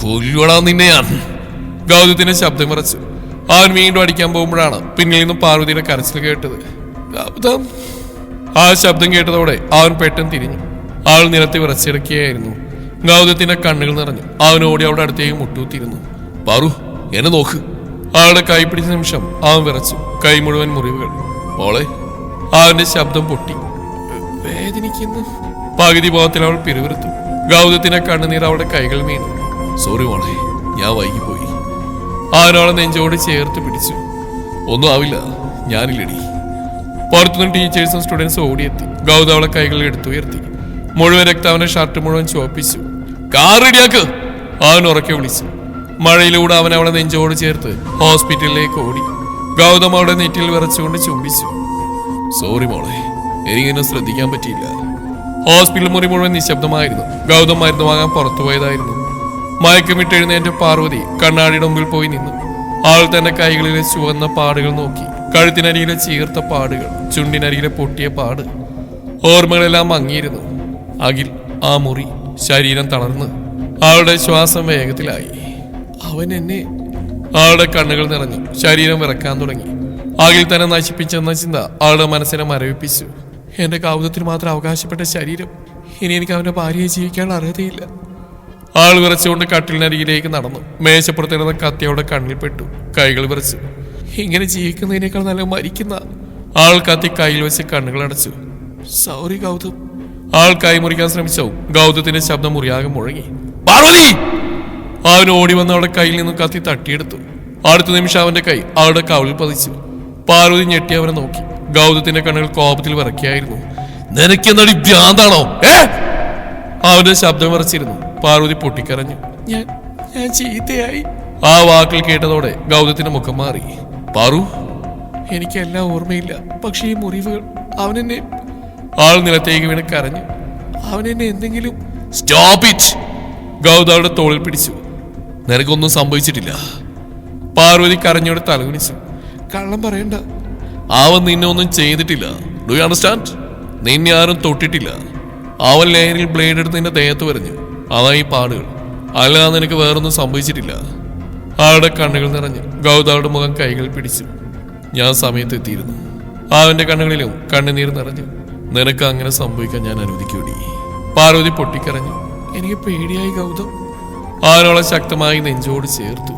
കൊല്ലുവടാ നിന്നെ ഞാൻ. ഗൗതത്തിന്റെ ശബ്ദം വിറച്ചു. അവൻ വീണ്ടും അടിക്കാൻ പോകുമ്പോഴാണ് പിന്നിൽ നിന്നും പാർവതിയുടെ കരച്ചിൽ കേട്ടത്. ഗൗതം! ആ ശബ്ദം കേട്ടതോടെ അവൻ പെട്ടെന്ന് തിരിഞ്ഞു. അവൾ നിലത്ത് വിറച്ചിടക്കുകയായിരുന്നു. ഗൗതത്തിന്റെ കണ്ണുകൾ നിറഞ്ഞു. അവൻ ഓടി അവിടെ അടുത്തേക്ക് മുട്ടൂത്തിരുന്നു. പാറു, എന്നെ നോക്ക്. അവളുടെ കൈ പിടിച്ച നിമിഷം അവൻ വിറച്ചു. കൈ മുഴുവൻ മുറിവുകൾ. മോളെ! അവന്റെ ശബ്ദം പൊട്ടി. വേദനിക്കുന്നു. പകുതി ബോധത്തിൽ അവൾ പിറുവിറുത്തു. ഗൗതത്തിന്റെ കണ്ണുനീർ അവളുടെ കൈകൾ വീണു. സോറി മോളെ, ഞാൻ വൈകിപ്പോയി. അവനവളെ നെഞ്ചോട് ചേർത്ത് പിടിച്ചു. ഒന്നും ആവില്ല, ഞാനില്ലടി. പുറത്തുനിന്ന് ടീച്ചേഴ്സും സ്റ്റുഡൻസും ഓടിയെത്തി. ഗൗതം അവളെ കൈകളിൽ എടുത്തുയർത്തി. മുഴുവൻ രക്തം അവന്റെ ഷർട്ട് മുഴുവൻ ചുവപ്പിച്ചു. കാർ റെഡിയാക്ക്! അവൻ ഉറക്കെ വിളിച്ചു. മഴയിലൂടെ അവൻ അവളെ നെഞ്ചോട് ചേർത്ത് ഹോസ്പിറ്റലിലേക്ക് ഓടി. ഗൗതം അവളുടെ നെറ്റിൽ വിറച്ചുകൊണ്ട് ചുംബിച്ചു. സോറി മോളെ, എനിക്കിന്നെ ശ്രദ്ധിക്കാൻ പറ്റിയില്ല. ഹോസ്പിറ്റൽ മുറി മുഴുവൻ നിശബ്ദമായിരുന്നു. ഗൗതം മരുന്ന് വാങ്ങാൻ പുറത്തുപോയതായിരുന്നു. മയക്കമിട്ടെഴുന്നേറ്റ പാർവതി കണ്ണാടിയുടെ മുമ്പിൽ പോയി നിന്നു. അവൾ തന്റെ കൈകളിലെ ചുവന്ന പാടുകൾ നോക്കി. കഴുത്തിനരികിലെ ചീർത്ത പാടുകൾ, ചുണ്ടിനരികിലെ പൊട്ടിയ പാട്. ഓർമ്മകളെല്ലാം മങ്ങിയിരുന്നു. അഖിൽ, ആ മുറി, ശരീരം തളർന്ന്. അവളുടെ ശ്വാസം വേഗത്തിലായി. അവൻ എന്നെ... അവളുടെ കണ്ണുകൾ നിറഞ്ഞു. ശരീരം വിറക്കാൻ തുടങ്ങി. അഖിൽ തന്നെ നശിപ്പിച്ചെന്ന ചിന്ത അവളുടെ മനസ്സിനെ മരവിപ്പിച്ചു. എന്റെ കൗതുകത്തിന് മാത്രം അവകാശപ്പെട്ട ശരീരം, ഇനി എനിക്ക് അവന്റെ ഭാര്യയെ ജീവിക്കാനുള്ള അർഹതയില്ല. ആൾ വിറച്ചുകൊണ്ട് കട്ടിലിനരികിലേക്ക് നടന്നു. മേശപ്പുറത്തിരുന്ന കത്തിയോടെ കണ്ണിൽ പെട്ടു. കൈകൾ വിറച്ചു. ഇങ്ങനെ ജീവിക്കുന്നതിനേക്കാൾ നല്ല മരിക്കുന്ന. ആൾ കത്തി കയ്യിൽ വെച്ച് കണ്ണുകൾ അടച്ചു. സോറി ഗൗതം. ആൾ കൈ മുറിക്കാൻ ശ്രമിച്ചു. ഗൗതത്തിന്റെ ശബ്ദം മുറിയാകെ മുഴങ്ങി. പാർവതി! അവൻ ഓടി വന്ന് അവളുടെ കയ്യിൽ നിന്നും കത്തി തട്ടിയെടുത്തു. അടുത്ത നിമിഷം അവന്റെ കൈ അവളുടെ കവിളിൽ പതിച്ചു. പാർവതി ഞെട്ടി അവനെ നോക്കി. ഗൗതത്തിന്റെ കണ്ണുകൾ കോപത്തിൽ വിറക്കിയായിരുന്നു. നിനക്കെന്താടി ഭ്രാന്താണോ? അവന്റെ ശബ്ദം വിറച്ചിരുന്നു. പാർവതി പൊട്ടിക്കരഞ്ഞു. ഞാൻ ഞാൻ ചീത്തയായി. ആ വാക്കിൽ കേട്ടതോടെ ഗൗതത്തിന്റെ മുഖം മാറി. പാറു, എനിക്കെല്ലാം ഓർമ്മയില്ല. പക്ഷേ ഈ മുറിവുകൾ അവനെന്നെ... ആൾ നിലത്തേക്ക് വീണ് കരഞ്ഞു. അവനെന്നെ എന്തെങ്കിലും... സ്റ്റോപ്പ് ഇറ്റ്! ഗൗതയുടെ തോളിൽ പിടിച്ചു. നിനക്കൊന്നും സംഭവിച്ചിട്ടില്ല. പാർവതി കരഞ്ഞോട് തലകുനിച്ചു. കള്ളം പറയണ്ട. അവൻ നിന്നെ ഒന്നും ചെയ്തിട്ടില്ല. Do you understand? നിന്നെ ആരും തൊട്ടിട്ടില്ല. അവൻ ലെയറിൽ ബ്ലേഡ് എടുത്ത് നിന്റെ ദേഹത്ത് വരഞ്ഞു. അതായി പാടുകൾ. അല്ലാതെ നിനക്ക് വേറൊന്നും സംഭവിച്ചിട്ടില്ല. ആളുടെ കണ്ണുകൾ നിറഞ്ഞു. ഗൗതയുടെ മുഖം കൈകൾ പിടിച്ചു. ഞാൻ സമയത്ത് എത്തിയിരുന്നു. അവന്റെ കണ്ണുകളിലും കണ്ണുനീർ നിറഞ്ഞു. നിനക്ക് അങ്ങനെ സംഭവിക്കാൻ ഞാൻ അനുവദിക്കൂടി. പാർവതി പൊട്ടിക്കരഞ്ഞു. എനിക്ക് പേടിയായി ഗൗതം. അവനോളെ ശക്തമായി നെഞ്ചോട് ചേർത്തു.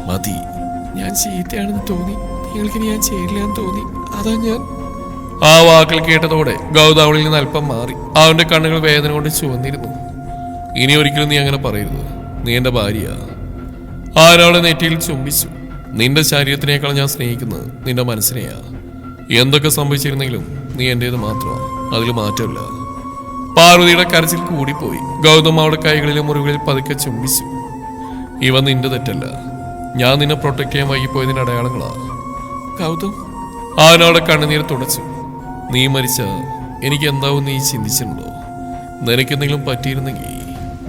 മതി. ഞാൻ ചീത്തയാണെന്ന് തോന്നി. നിങ്ങൾക്കിനി ഞാൻ ചേരില്ലാന്ന് തോന്നി. അതാ ഞാൻ... ആ വാക്കിൽ കേട്ടതോടെ ഗൗതം അവളിൽ നിന്ന് അല്പം മാറി. അവന്റെ കണ്ണുകൾ വേദന കൊണ്ട് ചുവന്നിരുന്നു. ഇനി ഒരിക്കലും നീ അങ്ങനെ പറയരുത്. നീ എന്റെ ഭാര്യ. അവനവളെ നെറ്റിയിൽ ചുംബിച്ചു. നിന്റെ ശരീരത്തിനേക്കാൾ ഞാൻ സ്നേഹിക്കുന്നത് നിന്റെ മനസ്സിനെയാ. എന്തൊക്കെ സംഭവിച്ചിരുന്നെങ്കിലും നീ എന്റേത് മാത്രമാണ്. അതിൽ മാറ്റമില്ല. പാർവതിയുടെ കരച്ചിൽ കൂടിപ്പോയി. ഗൗതം അവളുടെ കൈകളിലെ മുറിവുകളിൽ പതുക്കെ ചുംബിച്ചു. ഇവ നിന്റെ തെറ്റല്ല. ഞാൻ നിന്നെ പ്രൊട്ടക്ട് ചെയ്യാൻ വൈകിപ്പോയതിന്റെ അടയാളങ്ങളാ. ഗൗതം അവനവളുടെ കണ്ണുനീർ തുടച്ചു. നീ മരിച്ച എനിക്ക് എന്താവും നീ ചിന്തിച്ചിട്ടുണ്ടോ? നിനക്കെന്തെങ്കിലും പറ്റിയിരുന്നെങ്കിൽ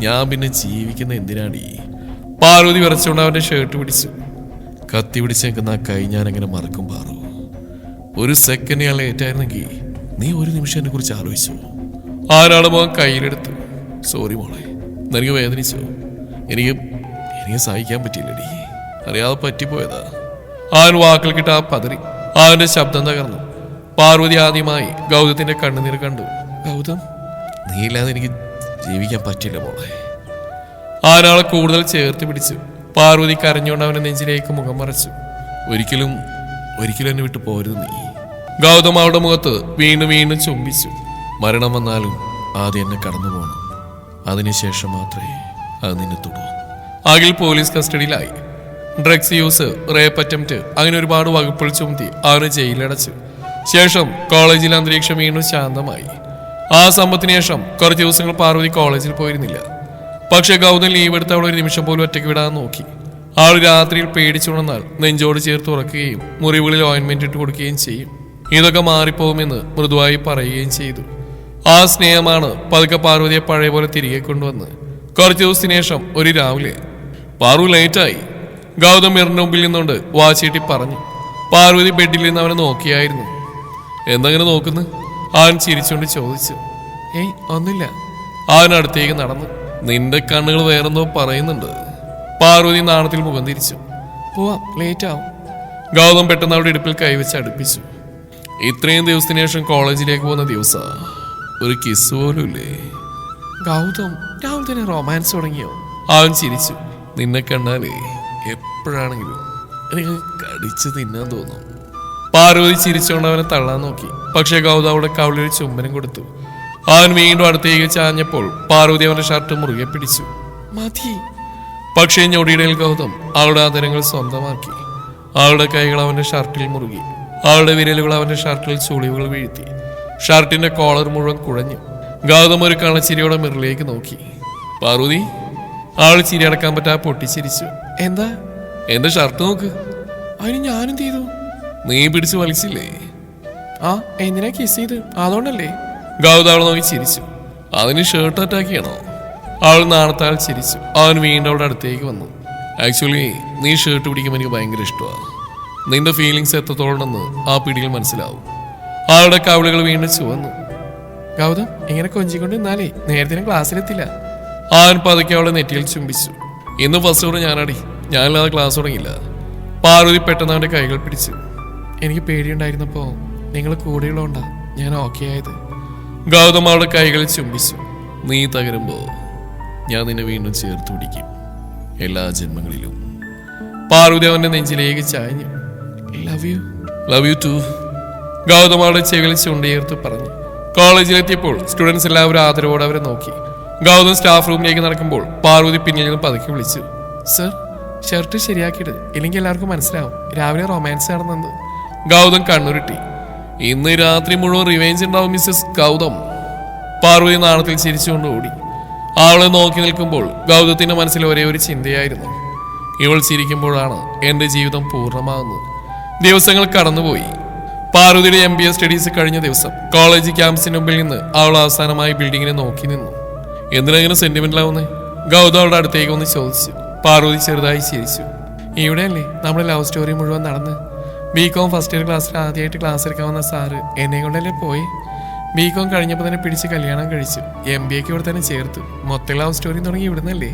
ഞാൻ പിന്നെ ജീവിക്കുന്ന എന്തിനാടി? പാർവതി വിറച്ചുകൊണ്ട് അവന്റെ ഷർട്ട് പിടിച്ചു. കത്തി പിടിച്ചേക്കുന്ന ആ കൈ ഞാൻ എങ്ങനെ മറക്കും പാറു? ഒരു സെക്കൻഡ് ഞാൻ ലേറ്റായിരുന്നെങ്കിൽ നീ ഒരു നിമിഷം എന്നെ കുറിച്ച് ആലോചിച്ചു. ആരാണ് മോൻ കയ്യിലെടുത്തു. സോറി മോളെ, നിനക്ക് വേദനിച്ചോ? എനിക്ക് സഹിക്കാൻ പറ്റിയില്ലടി. അറിയാതെ പറ്റിപ്പോയതാ. അവൻ വാക്കിൽ കിട്ടാ പതറി. അവന്റെ ശബ്ദം തകർന്നു. പാർവതി ആദ്യമായി ഗൗതത്തിന്റെ കണ്ണുനീർ കണ്ടു. ഗൗതം, നീ ഇല്ലാതെ എനിക്ക് ജീവിക്കാൻ പറ്റില്ല മോളെ. ആരാളെ കൂടുതൽ ചേർത്ത് പിടിച്ചു. പാർവതി കരഞ്ഞുകൊണ്ട് അവന്റെ നെഞ്ചിലേക്ക് മുഖം മറച്ചു. ഒരിക്കലും എന്നെ വിട്ടു പോരുത് നീ. ഗൗതം അവളുടെ മുഖത്ത് വീണ്ടും വീണ്ടും ചുംബിച്ചു. മരണം വന്നാലും ആദ്യം എന്നെ കടന്നു പോകണം. അതിനുശേഷം മാത്രമേ അത് നിന്നെ തൊടൂ. അഖിൽ പോലീസ് കസ്റ്റഡിയിലായി. ഡ്രഗ്സ് യൂസ്, റേപ്പ് അറ്റംപ്റ്റ്, അങ്ങനെ ഒരുപാട് വകുപ്പുകൾ ചുമത്തി അവന് ജയിലടച്ചു. ശേഷം കോളേജിലെ അന്തരീക്ഷം വീണ്ടും ശാന്തമായി. ആ സംഭവത്തിന് ശേഷം കുറച്ച് ദിവസങ്ങൾ പാർവതി കോളേജിൽ പോയിരുന്നില്ല. പക്ഷെ ഗൗതം ലീവ് എടുത്ത് അവൾ ഒരു നിമിഷം പോലും ഒറ്റയ്ക്ക് വിടാൻ നോക്കി. അവൾ രാത്രിയിൽ പേടിച്ചുണർന്നാൽ നെഞ്ചോട് ചേർത്ത് ഉറക്കുകയും മുറിവുകളിൽ ഓയിൻമെന്റ് ഇട്ട് കൊടുക്കുകയും ചെയ്യും. ഇതൊക്കെ മാറിപ്പോകുമെന്ന് മൃദുവായി പറയുകയും ചെയ്തു. ആ സ്നേഹമാണ് പതുക്കെ പാർവതിയെ പഴയ പോലെ തിരികെ കൊണ്ടുവന്ന്. കുറച്ചു ദിവസത്തിന് ശേഷം ഒരു രാവിലെ, പാർവു ലേറ്റായി. ഗൗതം മിറിന്റെ മുമ്പിൽ നിന്നുകൊണ്ട് വാച്ചീട്ടി പറഞ്ഞു. പാർവതി ബെഡിൽ നിന്ന് അവനെ നോക്കിയായിരുന്നു. എന്തങ്ങനെ നോക്കുന്നു? അവൻ ചിരിച്ചുകൊണ്ട് ചോദിച്ചു. ഏയ് ഒന്നുമില്ല. അവൻ അടുത്തേക്ക് നടന്നു. നിന്റെ കണ്ണുകൾ വേറെന്തോ പറയുന്നുണ്ട്. പാർവതി നാണത്തിൽ മുഖം തിരിച്ചു. പോവാം, ലേറ്റ് ആവും. ഗൗതം പെട്ടെന്ന് അവളുടെ ഇടുപ്പിൽ കൈവച്ച് അടുപ്പിച്ചു. ഇത്രയും ദിവസത്തിന് ശേഷം കോളേജിലേക്ക് പോകുന്ന ദിവസ ഒരു കിസ് പോലും ഇല്ലേ? ഗൗതം, രാവിലെ തന്നെ റൊമാൻസ് തുടങ്ങിയോ? അവൻ ചിരിച്ചു. നിന്നെ കണ്ടാലേ എപ്പോഴാണെങ്കിലും എനിക്ക് കടിച്ചു തിന്നാൻ തോന്നും. പാർവതി ചിരിച്ചുകൊണ്ട് അവനെ തള്ളാൻ നോക്കി. പക്ഷെ ഗൗതം അവളുടെ കവിളിൽ ചുംബനം കൊടുത്തു. അവൻ വീണ്ടും അടുത്തേക്ക് ചാഞ്ഞപ്പോൾ പാർവതി അവന്റെ ഷർട്ട് മുറുകെ പിടിച്ചു. മതി. പക്ഷേ ഞൊടിയിടയിൽ ഗൗതം അവളുടെ ആദരങ്ങൾ സ്വന്തമാക്കി. അവളുടെ കൈകൾ അവന്റെ ഷർട്ടിൽ മുറുകി. അവളുടെ വിരലുകൾ അവന്റെ ഷർട്ടിൽ ചുളിവുകൾ വീഴ്ത്തി. ഷർട്ടിന്റെ കോളർ മുഴുവൻ കുഴഞ്ഞു. ഗൗതം ഒരു കണച്ചിരിയോടെ മിറിലേക്ക് നോക്കി. പാർവതി, അവൾ ചിരി അടക്കാൻ പറ്റാ പൊട്ടിച്ചിരിച്ചു. എന്താ? എന്റെ ഷർട്ട് നോക്ക്. അതിന് ഞാനെന്ത് ചെയ്തു? നീ പിടിച്ചു വലിച്ചില്ലേ? ആ, എന്തിനാ കിസ് ചെയ്ത്? അതുകൊണ്ടല്ലേ? ഗൗതം അവൾ നോക്കി ചിരിച്ചു. അതിന് ഷർട്ട് അറ്റാക്കിയാണോ? അവൾ നാണത്താൽ ചിരിച്ചു. അവൻ വീണ്ടും അവളുടെ അടുത്തേക്ക് വന്നു. ആക്ച്വലി നീ ഷർട്ട് പിടിക്കുമ്പോൾ എനിക്ക് ഭയങ്കര ഇഷ്ടമാണ്. നിന്റെ ഫീലിങ്സ് എത്രത്തോളമെന്ന് ആ പിടിയിൽ മനസ്സിലാവും. അവളുടെ കവിളുകൾ വീണ്ടും ചുവന്നു. ഗൗതം, ഇങ്ങനെ കൊഞ്ചിക്കൊണ്ട് നിന്നാലേ നേരത്തെ ക്ലാസ്സിലെത്തില്ല. അവൻ പതുക്കെ അവളെ നെറ്റിയിൽ ചുംബിച്ചു. ഇന്ന് ഫസ്റ്റ് ഓർ ഞാനടി. ഞാനില്ലാതെ ക്ലാസ് തുടങ്ങിയില്ല. പാർവതി പെട്ടെന്ന് അവന്റെ കൈകൾ പിടിച്ചു. എനിക്ക് പേടിയുണ്ടായിരുന്നപ്പോ നിങ്ങൾ കൂടെയുള്ളതുകൊണ്ടാ ഞാൻ ഓക്കെ ആയത്. ഗൗതം അവളുടെ കൈകളിൽ ചുംബിച്ചു. നീ തകരുമ്പോ ഞാൻ നിന്നെ വീണ്ടും ചേർത്ത് പിടിക്കും, എല്ലാ ജന്മങ്ങളിലും. പാർവതി അവന്റെ നെഞ്ചിലേക്ക് ചാഞ്ഞു. Love you to. ഗൗതം അവളുടെ ചെവിയിൽ ചുണ്ടേർത്ത് പറഞ്ഞു. കോളേജിലെത്തിയപ്പോൾ സ്റ്റുഡൻസ് എല്ലാവരും ആദരവോടെ അവരെ നോക്കി. ഗൗതം സ്റ്റാഫ് റൂമിലേക്ക് നടക്കുമ്പോൾ പാർവതി പിന്നിൽ നിന്ന് പതുക്കെ വിളിച്ചു. സർ, ഷർട്ട് ശരിയാക്കിയിട്ട്, ഇല്ലെങ്കിൽ എല്ലാവർക്കും മനസ്സിലാവും രാവിലെ റൊമാൻസ് നടന്നെന്ന്. ഗൗതം കണ്ണുരുട്ടി. ഇന്ന് രാത്രി മുഴുവൻ റിവെഞ്ച് ഉണ്ടാവും മിസ്സസ് ഗൗതം. പാർവതി നാണത്തിൽ ചിരിച്ചുകൊണ്ട് ഓടി. അവളെ നോക്കി നിൽക്കുമ്പോൾ ഗൗതത്തിന്റെ മനസ്സിൽ ഒരേ ഒരു ചിന്തയായിരുന്നു. ഇവൾ ചിരിക്കുമ്പോഴാണ് എന്റെ ജീവിതം പൂർണ്ണമാകുന്നത്. ദിവസങ്ങൾ കടന്നുപോയി. പാർവതിയുടെ MBA സ്റ്റഡീസ് കഴിഞ്ഞ ദിവസം കോളേജ് ക്യാമ്പസിന് മുമ്പിൽ നിന്ന് അവൾ അവസാനമായി ബിൽഡിങ്ങിനെ നോക്കി നിന്നു. എന്തിനാങ്ങനെ സെന്റിമെന്റലാവുന്നേ? ഗൗതം അവളുടെ അടുത്തേക്ക് ഒന്ന് ചോദിച്ചു. പാർവതി ചെറുതായി ചിരിച്ചു. ഇവിടെയല്ലേ നമ്മുടെ ലവ് സ്റ്റോറി മുഴുവൻ നടന്ന്? BCom ഫസ്റ്റ് ഇയർ ക്ലാസ്സിൽ ആദ്യമായിട്ട് ക്ലാസ് എടുക്കാൻ വന്ന സാറ് എന്നെ കൊണ്ടല്ലേ പോയി. BCom കഴിഞ്ഞപ്പോൾ തന്നെ പിടിച്ച് കല്യാണം കഴിച്ചു. MBAക്ക് ഇവിടെ തന്നെ ചേർത്തു. മൊത്തം ലവ് സ്റ്റോറി തുടങ്ങി ഇവിടുന്നല്ലേ?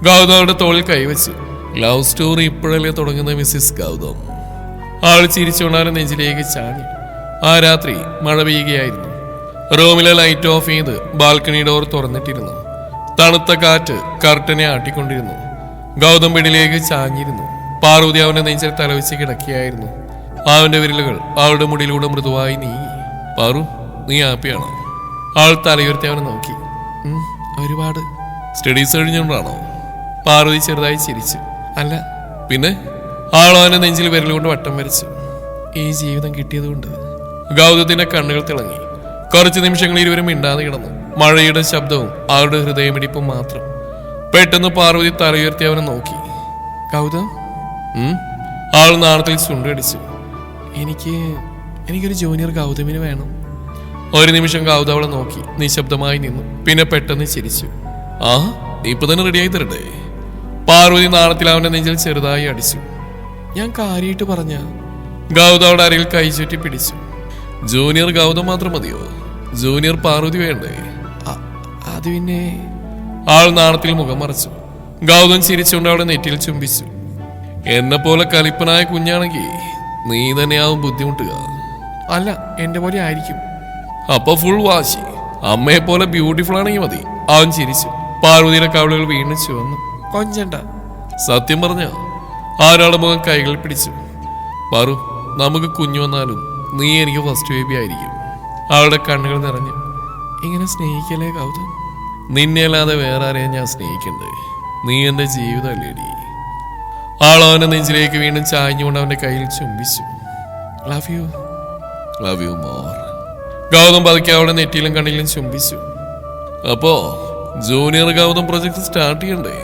ഗൗതം അവളുടെ തോളിൽ കൈവച്ചു. ലവ് സ്റ്റോറി ഇപ്പോഴല്ലേ തുടങ്ങുന്ന മിസ്സിസ് ഗൗതം? അവൾ ചിരിച്ചുകൊണ്ടാണ് നെഞ്ചിലേക്ക് ചാഞ്ഞു. ആ രാത്രി മഴ പെയ്യുകയായിരുന്നു. റൂമിലെ ലൈറ്റ് ഓഫ് ചെയ്ത് ബാൽക്കണി ഡോർ തുറന്നിട്ടിരുന്നു. തണുത്ത കാറ്റ് കർട്ടനെ ആട്ടിക്കൊണ്ടിരുന്നു. ഗൗതം ബെഡിലേക്ക് ചാഞ്ഞിരുന്നു. പാർവതി അവന്റെ നെഞ്ചിൽ തലവെച്ച് കിടക്കുകയായിരുന്നു. അവന്റെ വിരലുകൾ അവളുടെ മുടിയിലൂടെ മൃദുവായി നീങ്ങി. പാറു, നീ ഹാപ്പിയാണോ? അവൾ തലയുയർത്തി അവനെ നോക്കി. ഒരുപാട്. സ്റ്റഡീസ് കഴിഞ്ഞുകൊണ്ടാണോ? പാർവതി ചെറുതായി ചിരിച്ചു. അല്ല. പിന്നെ? അവൾ അവന്റെ നെഞ്ചിൽ വിരലുകൊണ്ട് വട്ടം വരച്ചു. ഈ ജീവിതം കിട്ടിയതുകൊണ്ട്. ഗൗതത്തിന്റെ കണ്ണുകൾ തിളങ്ങി. കുറച്ചു നിമിഷങ്ങൾ ഇരുവരും മിണ്ടാതെ കിടന്നു. മഴയുടെ ശബ്ദവും അവളുടെ ഹൃദയമിടിപ്പും മാത്രം. പെട്ടെന്ന് പാർവതി തലയുയർത്തി അവനെ നോക്കി. ഗൗതം. അവൾ നാണത്തിൽ ചുണ്ടടിച്ചു. എനിക്കൊരു ജൂനിയർ ഗൗതമിന് വേണം. ഒരു നിമിഷം ഗൗതം അവളെ നോക്കി നിശബ്ദമായി നിന്നു. പിന്നെ പെട്ടെന്ന് ചിരിച്ചു. ആ, ഇപ്പൊ തന്നെ റെഡിയായി തരട്ടെ? പാർവതി നാണത്തിൽ അവന്റെ നെഞ്ചിൽ ചെറുതായി അടിച്ചു. ഞാൻ കാര്യമായിട്ട് പറഞ്ഞ. ഗൗതം അവളുടെ അരയിൽ കൈ ചുറ്റി പിടിച്ചു. ജൂനിയർ ഗൗതം മാത്രം മതിയോ? ജൂനിയർ പാർവതി വേണ്ടേ? അത് പിന്നെ. ആൾ നാണത്തിൽ മുഖം മറച്ചു. ഗൗതം ചിരിച്ചുകൊണ്ട് അവളെ നെറ്റിയിൽ ചുംബിച്ചു. എന്നെ പോലെ കലിപ്പനായ കുഞ്ഞാണെങ്കിൽ നീ തന്നെയാവും ബുദ്ധിമുട്ടുക. അല്ല, എന്റെ പോലെ ആയിരിക്കും. അപ്പൊ ഫുൾ വാശി. അമ്മയെ പോലെ ബ്യൂട്ടിഫുൾ ആണെങ്കിൽ മതി. അവൻ ചിരിച്ചു. പാർവതിയുടെ കവിളുകൾ വീണ്ടും ചുവന്നു. കൊഞ്ചണ്ട. സത്യം പറഞ്ഞ ആരാളുടെ മുഖം കൈകൾ പിടിച്ചു. പാറു, നമുക്ക് കുഞ്ഞു വന്നാലും നീ എനിക്ക് ഫസ്റ്റ് ബേബി ആയിരിക്കും. അവളുടെ കണ്ണുകൾ നിറഞ്ഞു. ഇങ്ങനെ സ്നേഹിക്കലേ ഗൗതം. നിന്നെ അല്ലാതെ വേറെ ആരെയും ഞാൻ സ്നേഹിക്കണ്ടേ? നീ എന്റെ ജീവിതമല്ലേടി. ആൾ അവന്റെ നെഞ്ചിലേക്ക് വീണ്ടും ചാഞ്ഞുകൊണ്ട് അവന്റെ കയ്യിൽ ചുംബിച്ചു. Love you. Love you more. Gautham പതുക്കെ അവളുടെ നെറ്റിയിലും കണ്ണിലും ചുംബിച്ചു. അപ്പോ ജൂനിയർ ഗൗതം പ്രൊജക്ട് സ്റ്റാർട്ട് ചെയ്യണ്ടേ?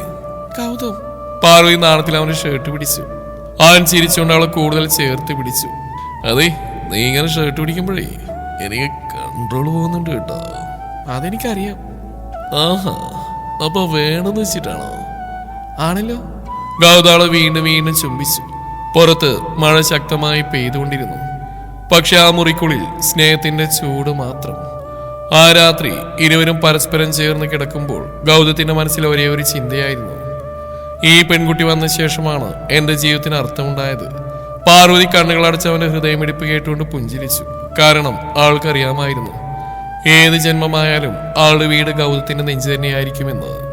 ഗൗതം. പാർവതി നാണത്തിൽ അവന്റെ ഷർട്ട് പിടിച്ചു. അവൻ ചിരിച്ചുകൊണ്ട് അവളെ കൂടുതൽ ചേർത്ത് പിടിച്ചു. അതെ, നീ ഇങ്ങനെ ഷർട്ട് പിടിക്കുമ്പോഴേ എനിക്ക് കൺട്രോൾ പോകുന്നുണ്ട് കേട്ടോ. അതെനിക്കറിയാം. ആഹാ, അപ്പൊ വേണമെന്ന് വെച്ചിട്ടാണോ? ആണല്ലോ. ഗൗതാളെ വീണ്ടും വീണ്ടും ചുംബിച്ചു. പുറത്ത് മഴ ശക്തമായി പെയ്തുകൊണ്ടിരുന്നു. പക്ഷെ ആ മുറിക്കുള്ളിൽ സ്നേഹത്തിന്റെ ചൂട് മാത്രം. ആ രാത്രി ഇരുവരും പരസ്പരം ചേർന്ന് കിടക്കുമ്പോൾ ഗൗതത്തിന്റെ മനസ്സിൽ ഒരേ ഒരു ചിന്തയായിരുന്നു. ഈ പെൺകുട്ടി വന്ന ശേഷമാണ് എന്റെ ജീവിതത്തിന് അർത്ഥമുണ്ടായത്. പാർവതി കണ്ണുകൾ അടച്ചവന്റെ ഹൃദയമിടിപ്പ് കേട്ടുകൊണ്ട് പുഞ്ചിരിച്ചു. കാരണം ആൾക്കറിയാമായിരുന്നു, ഏത് ജന്മമായാലും ആളുടെ വീട് ഗൗതത്തിന്റെ നെഞ്ചു തന്നെയായിരിക്കുമെന്ന്.